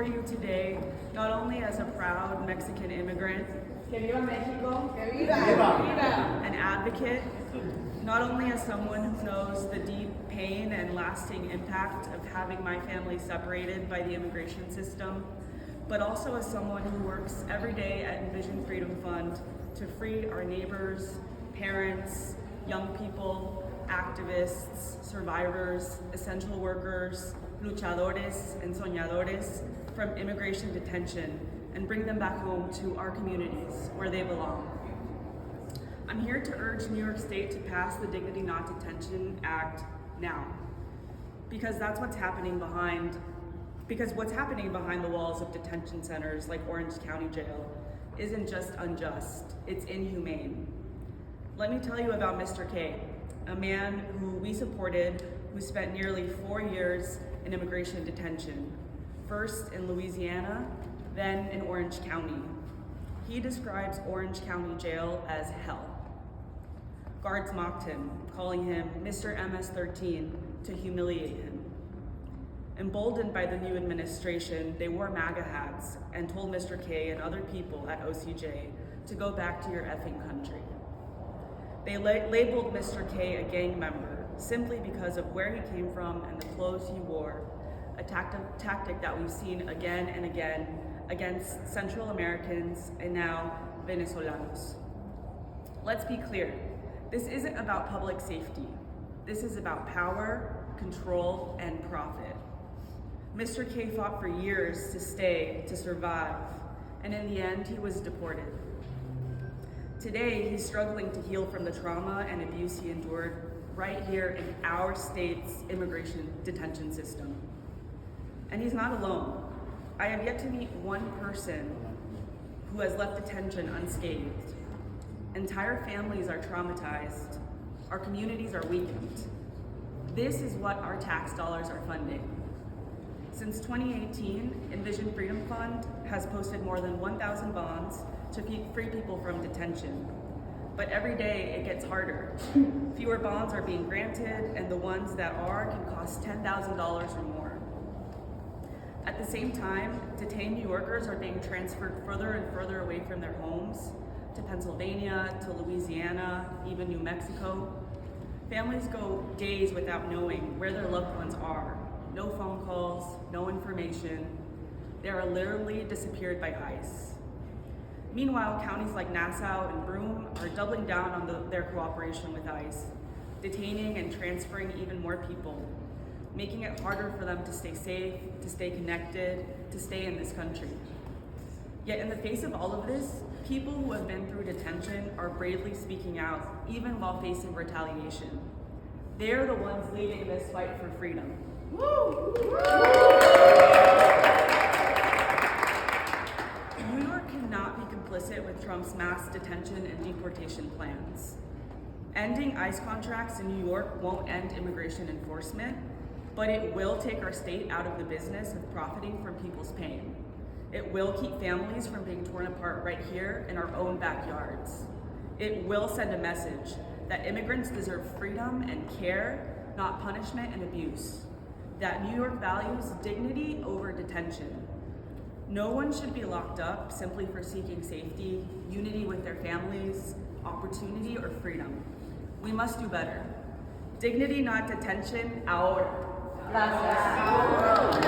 you today not only as a proud Mexican immigrant, Que viva México. Que viva. Viva. an advocate, not only as someone who knows the deep pain and lasting impact of having my family separated by the immigration system, but also as someone who works every day at Envision Freedom Fund to free our neighbors, parents, young people, activists, survivors, essential workers, luchadores, and soñadores from immigration detention and bring them back home to our communities where they belong. I'm here to urge New York State to pass the Dignity Not Detention Act now, because what's happening behind the walls of detention centers like Orange County Jail isn't just unjust, it's inhumane. Let me tell you about Mr. K, a man who we supported, who spent nearly 4 years in immigration detention, first in Louisiana, then in Orange County. He describes Orange County Jail as hell. Guards mocked him, calling him Mr. MS-13 to humiliate him. Emboldened by the new administration, they wore MAGA hats and told Mr. K and other people at OCJ to go back to your effing country. They labeled Mr. K a gang member simply because of where he came from and the clothes he wore, a tactic that we've seen again and again against Central Americans and now Venezolanos. Let's be clear, this isn't about public safety. This is about power, control, and profit. Mr. K fought for years to stay, to survive, and in the end, he was deported. Today, he's struggling to heal from the trauma and abuse he endured right here in our state's immigration detention system. And he's not alone. I have yet to meet one person who has left detention unscathed. Entire families are traumatized. Our communities are weakened. This is what our tax dollars are funding. Since 2018, Envision Freedom Fund has posted more than 1,000 bonds to free people from detention. But every day it gets harder. Fewer bonds are being granted, and the ones that are can cost $10,000 or more. At the same time, detained New Yorkers are being transferred further and further away from their homes, to Pennsylvania, to Louisiana, even New Mexico. Families go days without knowing where their loved ones are. No phone calls, no information. They are literally disappeared by ICE. Meanwhile, counties like Nassau and Broome are doubling down on their cooperation with ICE, detaining and transferring even more people, making it harder for them to stay safe, to stay connected, to stay in this country. Yet in the face of all of this, people who have been through detention are bravely speaking out, even while facing retaliation. They are the ones leading this fight for freedom. Woo! New York cannot be complicit with Trump's mass detention and deportation plans. Ending ICE contracts in New York won't end immigration enforcement, but it will take our state out of the business of profiting from people's pain. It will keep families from being torn apart right here in our own backyards. It will send a message that immigrants deserve freedom and care, not punishment and abuse. That New York values dignity over detention. No one should be locked up simply for seeking safety, unity with their families, opportunity, or freedom. We must do better. Dignity not detention, ahora. Gracias.